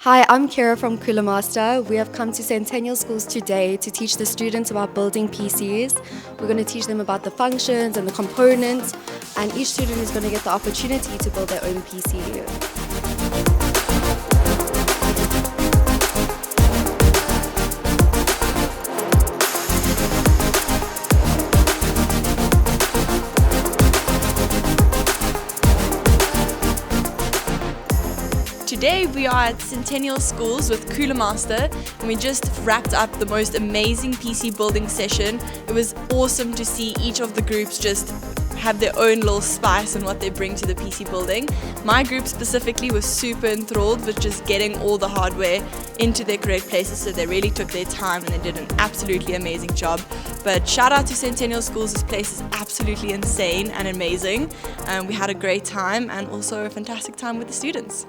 Hi, I'm Kira from Cooler Master. We have come to Centennial schools today to teach the students about building PCs. We're going to teach them about the functions and the components, and each student is going to get the opportunity to build their own PC. Today we are at Centennial Schools with Cooler Master, and we just wrapped up the most amazing PC building session. It was awesome to see each of the groups just have their own little spice and what they bring to the PC building. My group specifically was super enthralled with just getting all the hardware into their correct places, so they really took their time and they did an absolutely amazing job. But shout out to Centennial Schools, this place is absolutely insane and amazing. We had a great time and also a fantastic time with the students.